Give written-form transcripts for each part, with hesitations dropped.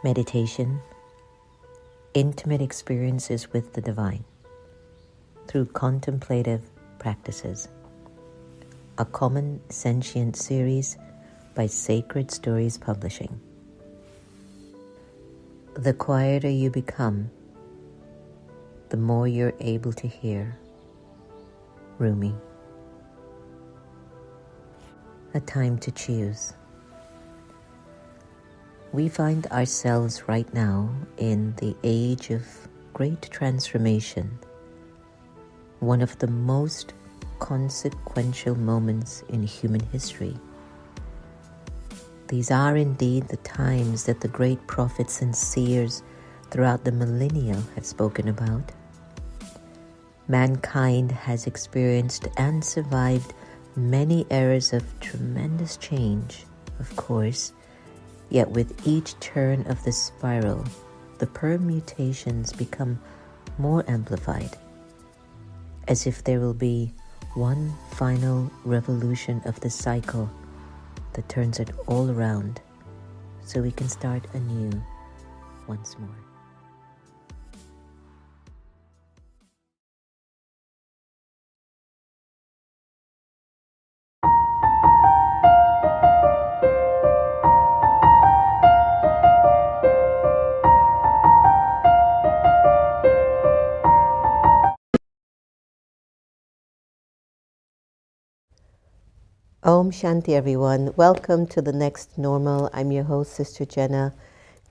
Meditation, intimate experiences with the divine through contemplative practices. A common sentient series by Sacred Stories Publishing. The quieter you become, the more you're able to hear. Rumi. A time to choose. We find ourselves right now in the age of great transformation, one of the most consequential moments in human history. These are indeed the times that the great prophets and seers throughout the millennia have spoken about. Mankind has experienced and survived many eras of tremendous change, of course. Yet with each turn of the spiral, the permutations become more amplified, as if there will be one final revolution of the cycle that turns it all around, so we can start anew once more. Om Shanti, everyone. Welcome to the next normal. I'm your host, Sister Jenna,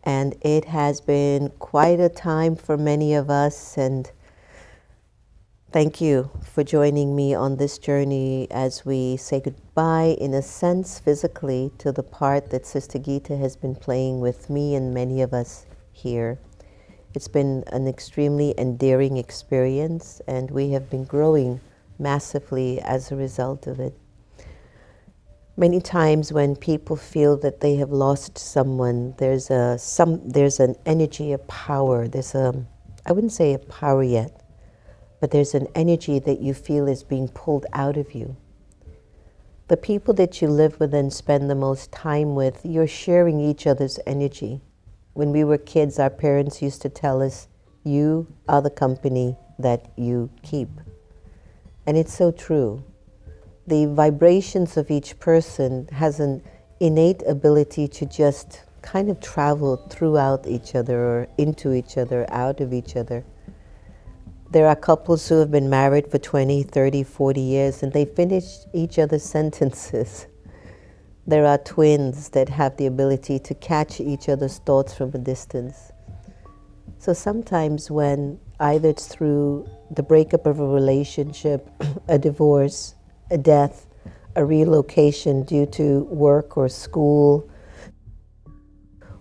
and it has been quite a time for many of us, and thank you for joining me on this journey as we say goodbye, in a sense, physically, to the part that Sister Gita has been playing with me and many of us here. It's been an extremely endearing experience, and we have been growing massively as a result of it. Many times when people feel that they have lost someone, there's an energy, a power. I wouldn't say a power yet, but there's an energy that you feel is being pulled out of you. The people that you live with and spend the most time with, you're sharing each other's energy. When we were kids, our parents used to tell us, "You are the company that you keep." And it's so true. The vibrations of each person has an innate ability to just kind of travel throughout each other or into each other, out of each other. There are couples who have been married for 20, 30, 40 years and they finish each other's sentences. There are twins that have the ability to catch each other's thoughts from a distance. So sometimes when either it's through the breakup of a relationship, a divorce, a death, a relocation due to work or school,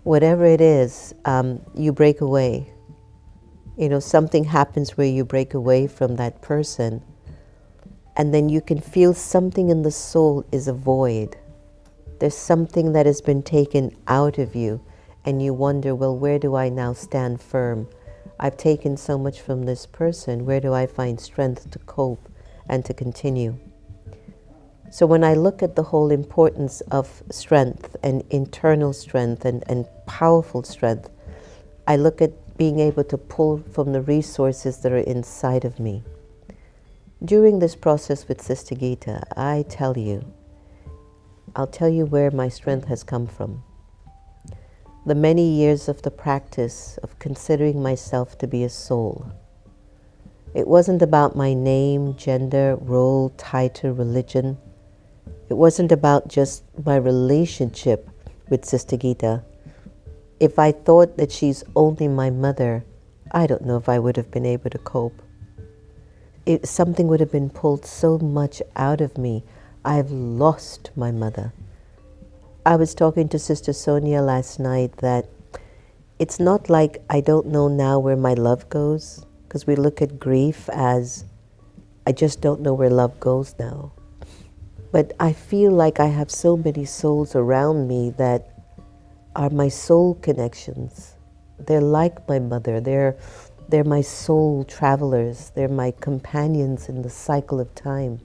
whatever it is, you break away. Something happens where you break away from that person, and then you can feel something in the soul is a void. There's something that has been taken out of you, and you wonder, well, where do I now stand firm? I've taken so much from this person. Where do I find strength to cope and to continue? So when I look at the whole importance of strength and internal strength and powerful strength, I look at being able to pull from the resources that are inside of me. During this process with Sister Gita, I'll tell you where my strength has come from. The many years of the practice of considering myself to be a soul. It wasn't about my name, gender, role, title, religion. It wasn't about just my relationship with Sister Gita. If I thought that she's only my mother, I don't know if I would have been able to cope. Something would have been pulled so much out of me. I've lost my mother. I was talking to Sister Sonia last night that it's not like I don't know now where my love goes, because we look at grief as, I just don't know where love goes now. But I feel like I have so many souls around me that are my soul connections. They're like my mother. They're my soul travelers. They're my companions in the cycle of time.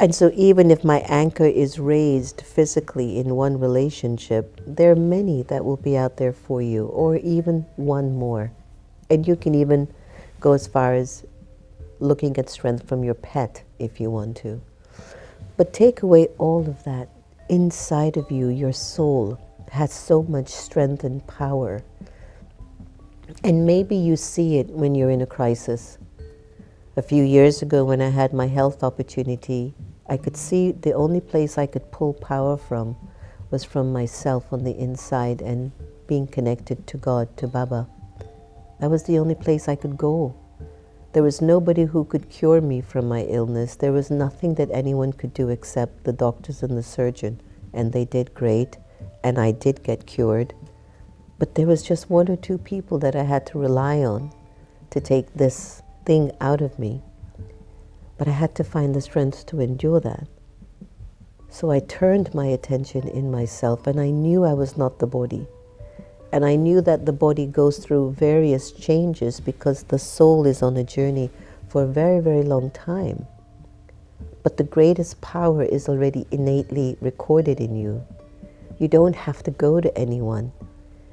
And so even if my anchor is raised physically in one relationship, there are many that will be out there for you, or even one more. And you can even go as far as looking at strength from your pet if you want to. But take away all of that. Inside of you, your soul has so much strength and power. And maybe you see it when you're in a crisis. A few years ago when I had my health opportunity, I could see the only place I could pull power from was from myself on the inside and being connected to God, to Baba. That was the only place I could go. There was nobody who could cure me from my illness. There was nothing that anyone could do except the doctors and the surgeon. And they did great, and I did get cured. But there was just one or two people that I had to rely on to take this thing out of me. But I had to find the strength to endure that. So I turned my attention in myself, and I knew I was not the body. And I knew that the body goes through various changes because the soul is on a journey for a very, very long time. But the greatest power is already innately recorded in you. You don't have to go to anyone.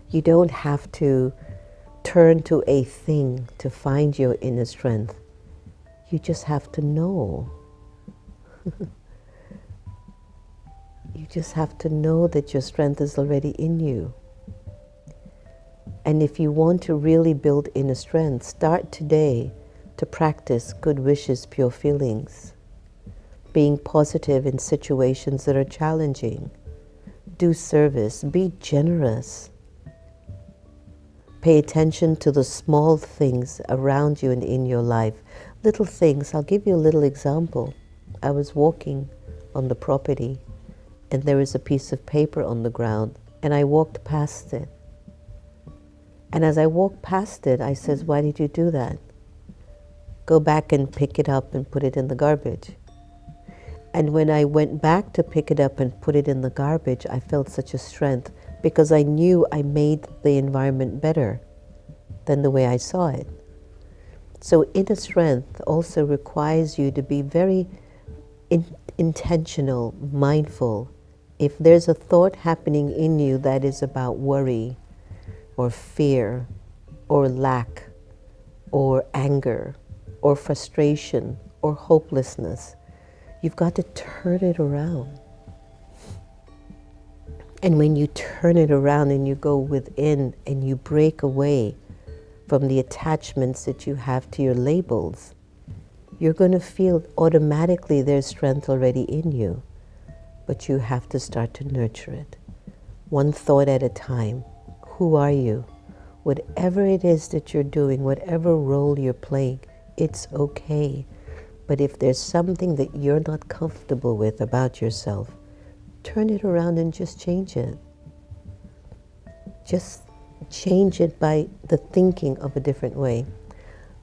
You don't have to turn to a thing to find your inner strength. You just have to know. You just have to know that your strength is already in you. And if you want to really build inner strength, start today to practice good wishes, pure feelings, being positive in situations that are challenging, do service, be generous, pay attention to the small things around you and in your life, little things. I'll give you a little example. I was walking on the property and there was a piece of paper on the ground and I walked past it. And as I walked past it, I says, why did you do that? Go back and pick it up and put it in the garbage. And when I went back to pick it up and put it in the garbage, I felt such a strength because I knew I made the environment better than the way I saw it. So inner strength also requires you to be very intentional, mindful. If there's a thought happening in you that is about worry, or fear, or lack, or anger, or frustration, or hopelessness, you've got to turn it around. And when you turn it around and you go within and you break away from the attachments that you have to your labels, you're going to feel automatically there's strength already in you. But you have to start to nurture it. One thought at a time. Who are you? Whatever it is that you're doing, whatever role you're playing, it's okay. But if there's something that you're not comfortable with about yourself, turn it around and just change it. Just change it by the thinking of a different way.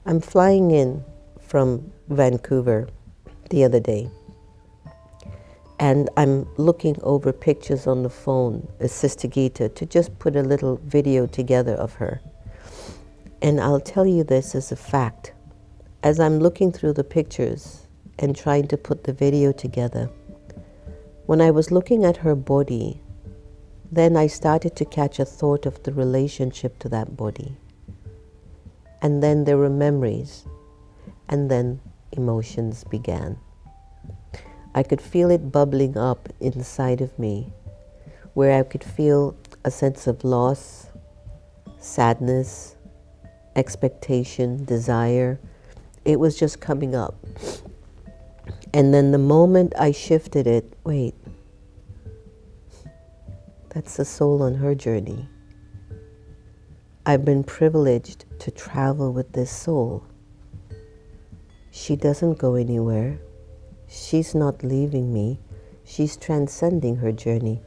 I'm flying in from Vancouver the other day. And I'm looking over pictures on the phone, Sister Gita, to just put a little video together of her. And I'll tell you this as a fact. As I'm looking through the pictures and trying to put the video together, when I was looking at her body, then I started to catch a thought of the relationship to that body. And then there were memories, and then emotions began. I could feel it bubbling up inside of me, where I could feel a sense of loss, sadness, expectation, desire. It was just coming up. And then the moment I shifted it, wait, that's the soul on her journey. I've been privileged to travel with this soul. She doesn't go anywhere. She's not leaving me. She's transcending her journey.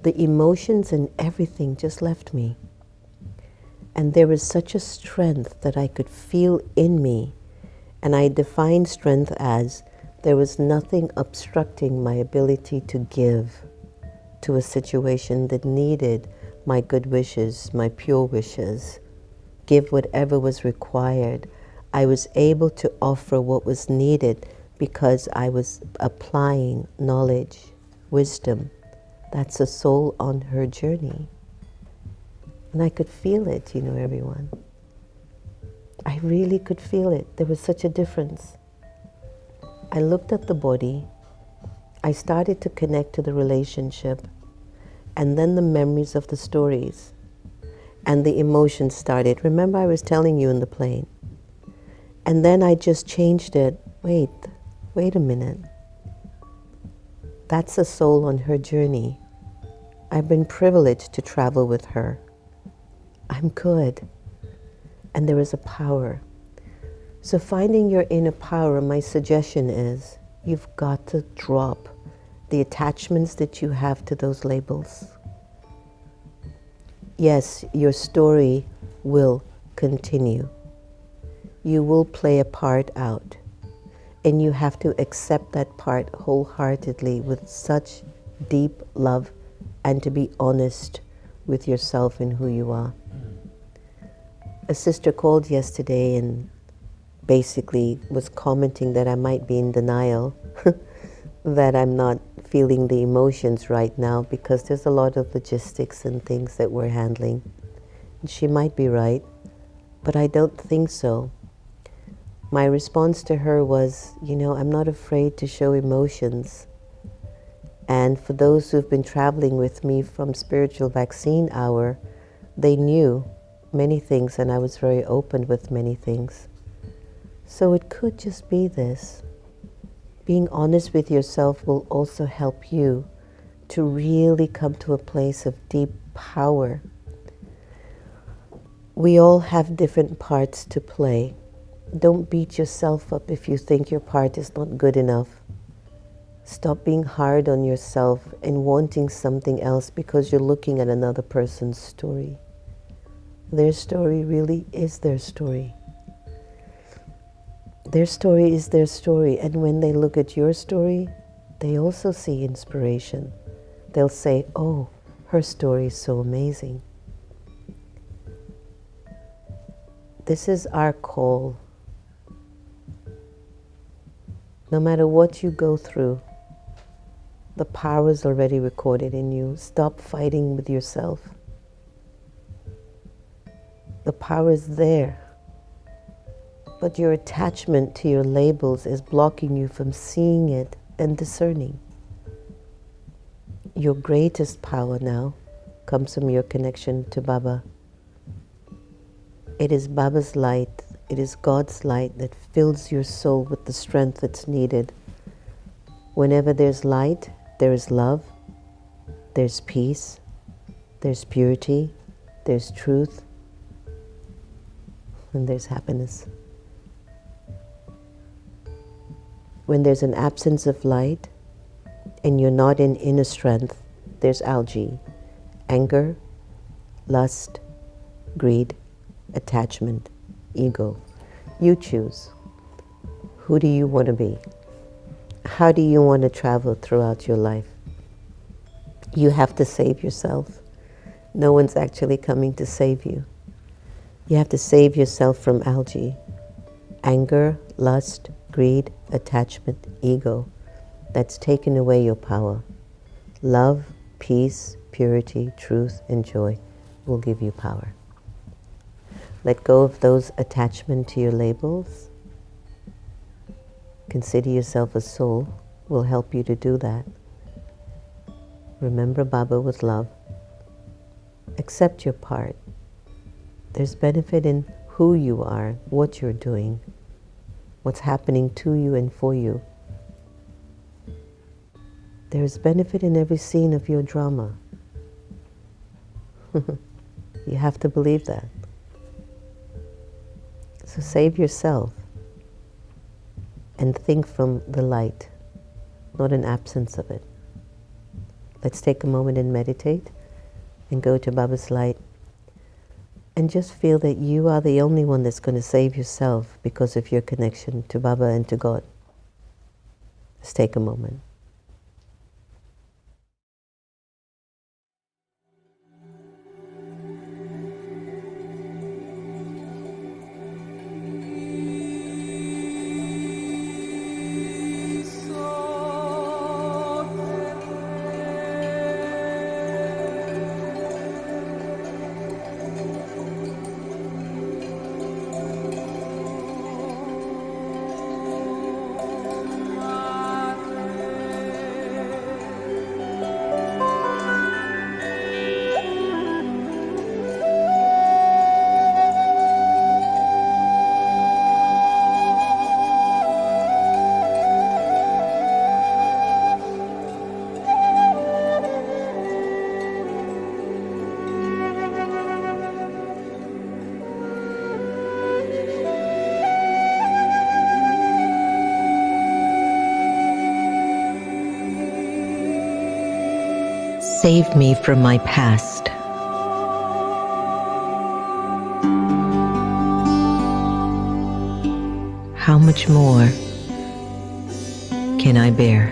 The emotions and everything just left me. And there was such a strength that I could feel in me. And I defined strength as there was nothing obstructing my ability to give to a situation that needed my good wishes, my pure wishes, give whatever was required. I was able to offer what was needed because I was applying knowledge, wisdom. That's a soul on her journey. And I could feel it, everyone. I really could feel it. There was such a difference. I looked at the body. I started to connect to the relationship. And then the memories of the stories. And the emotions started. Remember I was telling you in the plane. And then I just changed it. Wait a minute. That's a soul on her journey. I've been privileged to travel with her. I'm good. And there is a power. So finding your inner power, my suggestion is, you've got to drop the attachments that you have to those labels. Yes, your story will continue. You will play a part out. And you have to accept that part wholeheartedly with such deep love and to be honest with yourself and who you are. A sister called yesterday and basically was commenting that I might be in denial, that I'm not feeling the emotions right now because there's a lot of logistics and things that we're handling. And she might be right, but I don't think so. My response to her was, I'm not afraid to show emotions. And for those who've been traveling with me from Spiritual Vaccine Hour, they knew many things and I was very open with many things. So it could just be this. Being honest with yourself will also help you to really come to a place of deep power. We all have different parts to play. Don't beat yourself up if you think your part is not good enough. Stop being hard on yourself and wanting something else because you're looking at another person's story. Their story really is their story. Their story is their story, and when they look at your story, they also see inspiration. They'll say, oh, her story is so amazing. This is our call. No matter what you go through, the power is already recorded in you. Stop fighting with yourself. The power is there. But your attachment to your labels is blocking you from seeing it and discerning. Your greatest power now comes from your connection to Baba. It is Baba's light, it is God's light that fills your soul with the strength that's needed. Whenever there's light, there is love, there's peace, there's purity, there's truth, and there's happiness. When there's an absence of light and you're not in inner strength, there's algae, anger, lust, greed, attachment, ego. You choose. Who do you want to be? How do you want to travel throughout your life? You have to save yourself. No one's actually coming to save you. You have to save yourself from algae, anger, lust, greed, attachment, ego. That's taken away your power. Love, peace, purity, truth, and joy will give you power. Let go of those attachments to your labels. Consider yourself a soul will help you to do that. Remember Baba with love. Accept your part. There's benefit in who you are, what you're doing, what's happening to you and for you. There's benefit in every scene of your drama. You have to believe that. So save yourself and think from the light, not an absence of it. Let's take a moment and meditate and go to Baba's light and just feel that you are the only one that's going to save yourself because of your connection to Baba and to God. Let's take a moment. Save me from my past. How much more can I bear?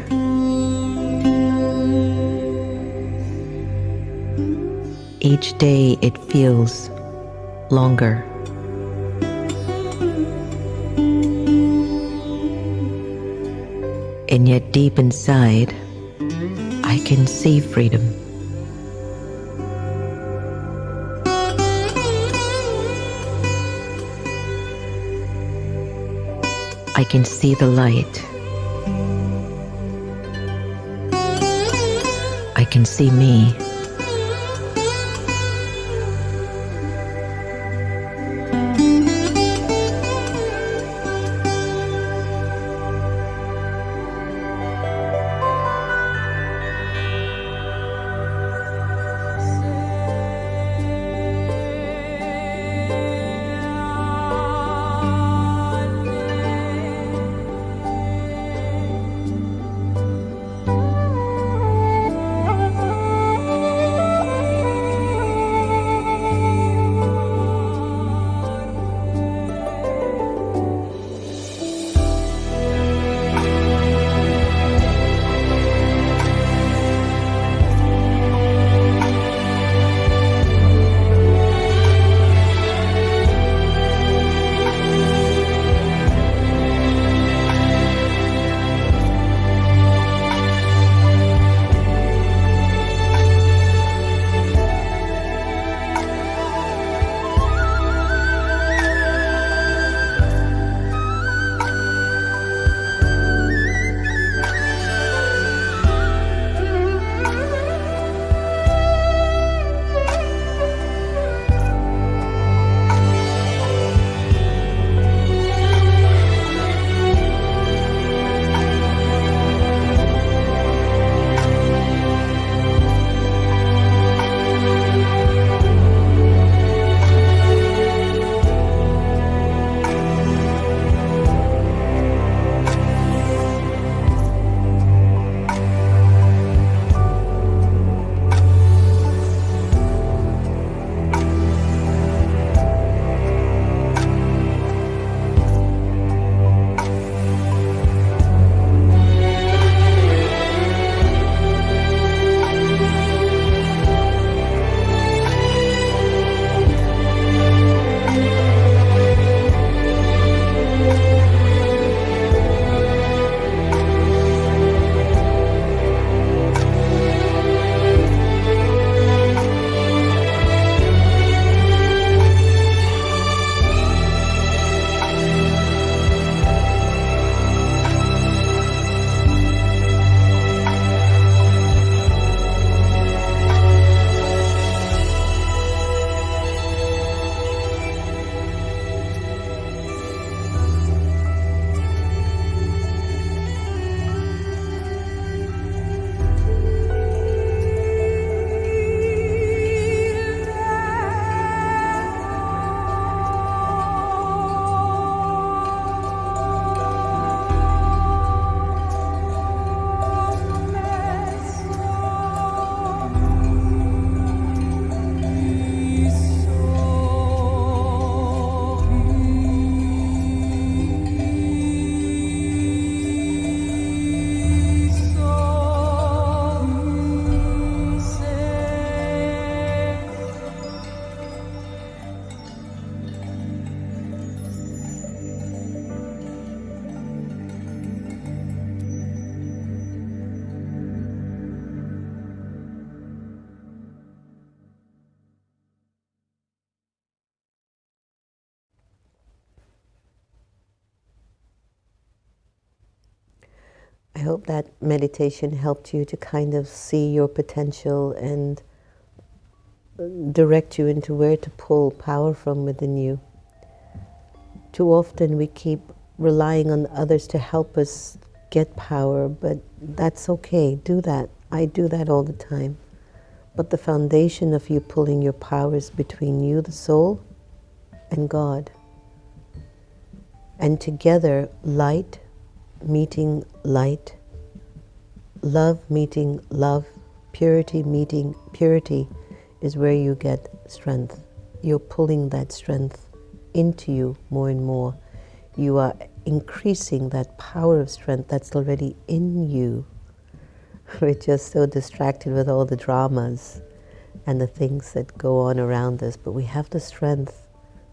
Each day it feels longer. And yet deep inside, I can see freedom. I can see the light. I can see me. I hope that meditation helped you to kind of see your potential and direct you into where to pull power from within you. Too often we keep relying on others to help us get power, but that's okay. Do that. I do that all the time. But the foundation of you pulling your power is between you, the soul, and God. And together, light meeting light, love meeting love, Purity meeting purity is where you get strength. You're pulling that strength into you more and more. You are increasing that power of strength that's already in you. We're just so distracted with all the dramas and the things that go on around us, but we have the strength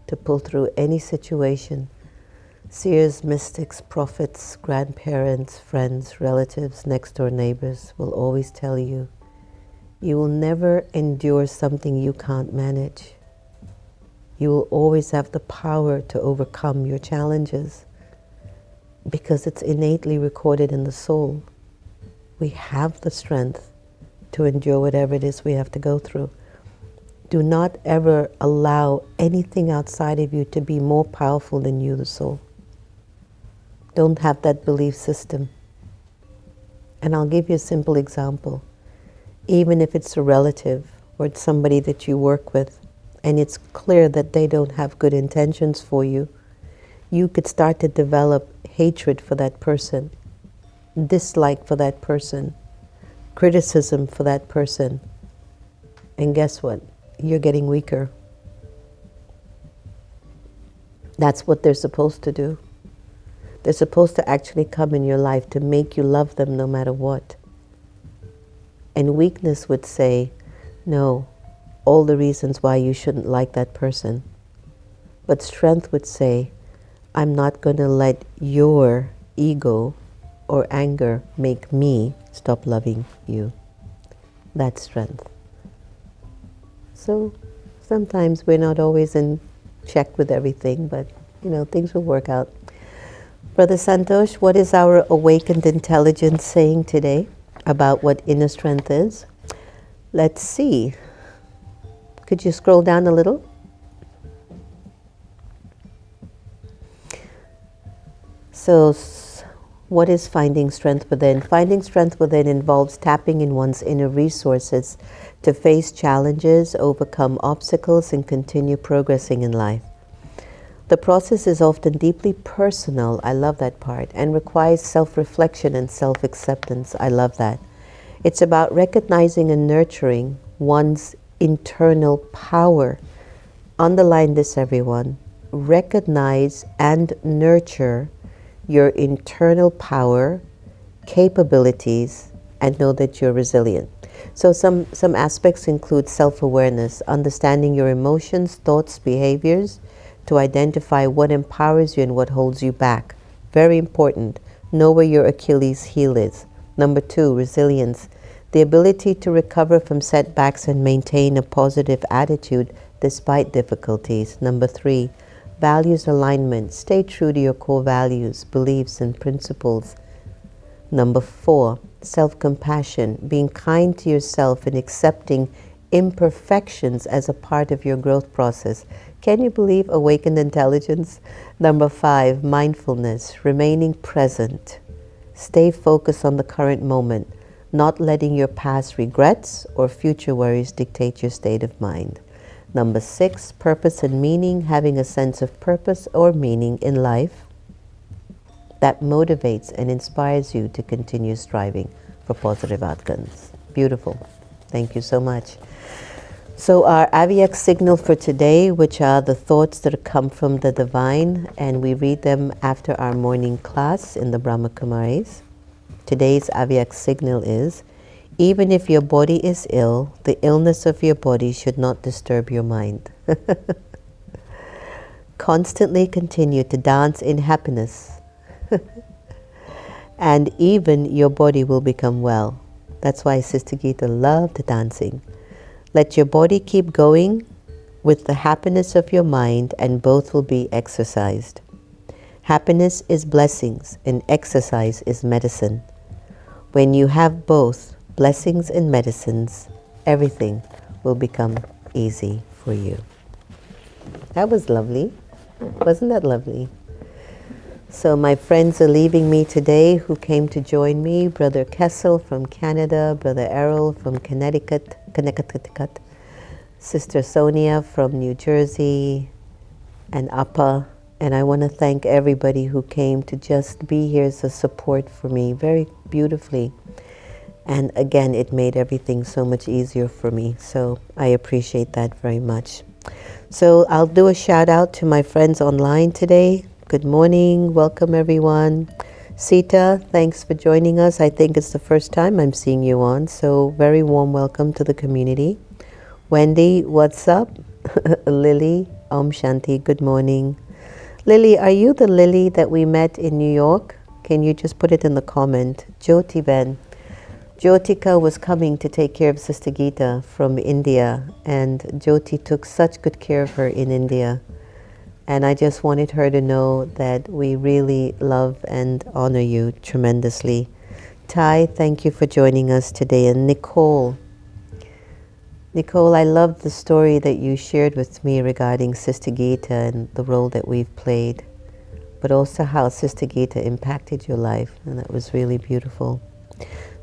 to pull through any situation. Seers, mystics, prophets, grandparents, friends, relatives, next door neighbors will always tell you, you will never endure something you can't manage. You will always have the power to overcome your challenges because it's innately recorded in the soul. We have the strength to endure whatever it is we have to go through. Do not ever allow anything outside of you to be more powerful than you, the soul. Don't have that belief system. And I'll give you a simple example. Even if it's a relative or it's somebody that you work with, and it's clear that they don't have good intentions for you, you could start to develop hatred for that person, dislike for that person, criticism for that person. And guess what? You're getting weaker. That's what they're supposed to do. They're supposed to actually come in your life to make you love them no matter what. And weakness would say, no, all the reasons why you shouldn't like that person. But strength would say, I'm not going to let your ego or anger make me stop loving you. That's strength. So sometimes we're not always in check with everything, but things will work out. Brother Santosh, what is our awakened intelligence saying today about what inner strength is? Let's see. Could you scroll down a little? So, what is finding strength within? Finding strength within involves tapping in one's inner resources to face challenges, overcome obstacles, and continue progressing in life. The process is often deeply personal, I love that part, and requires self-reflection and self-acceptance, I love that. It's about recognizing and nurturing one's internal power. Underline this, everyone. Recognize and nurture your internal power, capabilities, and know that you're resilient. So some aspects include self-awareness, understanding your emotions, thoughts, behaviors, to identify what empowers you and what holds you back. Very important. Know where your Achilles heel is. Number 2, resilience. The ability to recover from setbacks and maintain a positive attitude despite difficulties. Number 3, values alignment. Stay true to your core values, beliefs, and principles. Number 4, self-compassion. Being kind to yourself and accepting imperfections as a part of your growth process. Can you believe awakened intelligence? Number 5, mindfulness. Remaining present. Stay focused on the current moment, not letting your past regrets or future worries dictate your state of mind. Number 6, purpose and meaning. Having a sense of purpose or meaning in life that motivates and inspires you to continue striving for positive outcomes. Beautiful. Thank you so much. So our Aviak signal for today, which are the thoughts that come from the divine, and we read them after our morning class in the Brahma Kumaris. Today's Aviak signal is, even if your body is ill, the illness of your body should not disturb your mind. Constantly continue to dance in happiness. And even your body will become well. That's why Sister Gita loved dancing. Let your body keep going with the happiness of your mind, and both will be exercised. Happiness is blessings and exercise is medicine. When you have both blessings and medicines, everything will become easy for you. That was lovely. Wasn't that lovely? So my friends are leaving me today who came to join me. Brother Kessel from Canada, Brother Errol from Connecticut, Sister Sonia from New Jersey, and Appa. And I want to thank everybody who came to just be here as a support for me very beautifully. And again, it made everything so much easier for me. So I appreciate that very much. So I'll do a shout out to my friends online today. Good morning. Welcome, everyone. Sita, thanks for joining us. I think it's the first time I'm seeing you on. So very warm welcome to the community. Wendy, what's up? Lily, Om Shanti, good morning. Lily, are you the Lily that we met in New York? Can you just put it in the comment? Jyoti Ben. Jyotika was coming to take care of Sister Gita from India, and Jyoti took such good care of her in India. And I just wanted her to know that we really love and honor you tremendously. Ty, thank you for joining us today. And Nicole, I loved the story that you shared with me regarding Sister Gita and the role that we've played, but also how Sister Gita impacted your life, and that was really beautiful.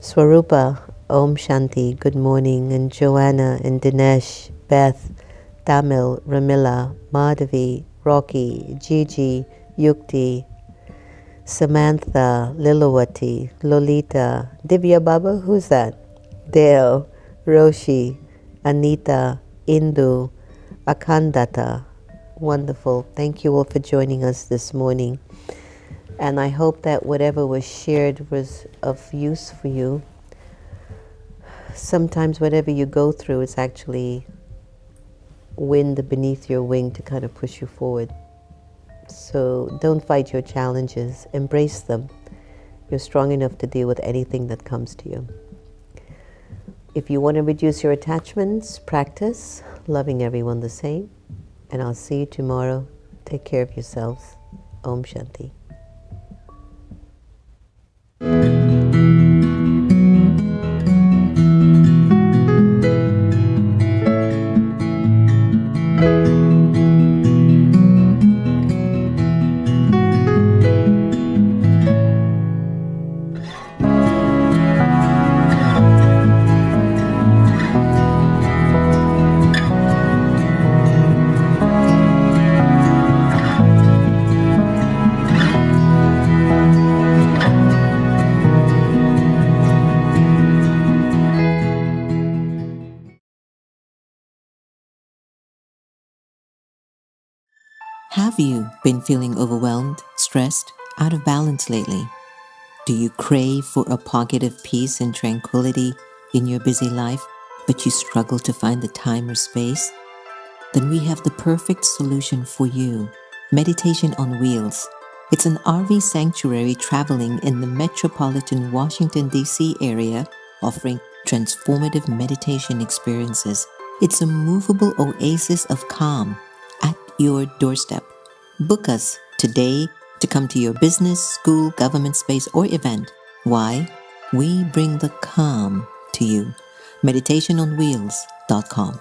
Swarupa, Om Shanti, good morning. And Joanna and Dinesh, Beth, Tamil, Ramila, Madhavi, Rocky, Gigi, Yukti, Samantha, Lilawati, Lolita, Divya Baba, who's that? Dale, Roshi, Anita, Indu, Akandata. Wonderful. Thank you all for joining us this morning. And I hope that whatever was shared was of use for you. Sometimes whatever you go through is actually wind beneath your wing to kind of push you forward. So don't fight your challenges, embrace them. You're strong enough to deal with anything that comes to you. If you want to reduce your attachments, practice loving everyone the same. And I'll see you tomorrow. Take care of yourselves. Om Shanti. Have you been feeling overwhelmed, stressed, out of balance lately? Do you crave for a pocket of peace and tranquility in your busy life, but you struggle to find the time or space? Then we have the perfect solution for you, Meditation on Wheels. It's an RV sanctuary traveling in the metropolitan Washington D.C. area, offering transformative meditation experiences. It's a movable oasis of calm at your doorstep. Book us today to come to your business, school, government space, or event. Why? We bring the calm to you. meditationonwheels.com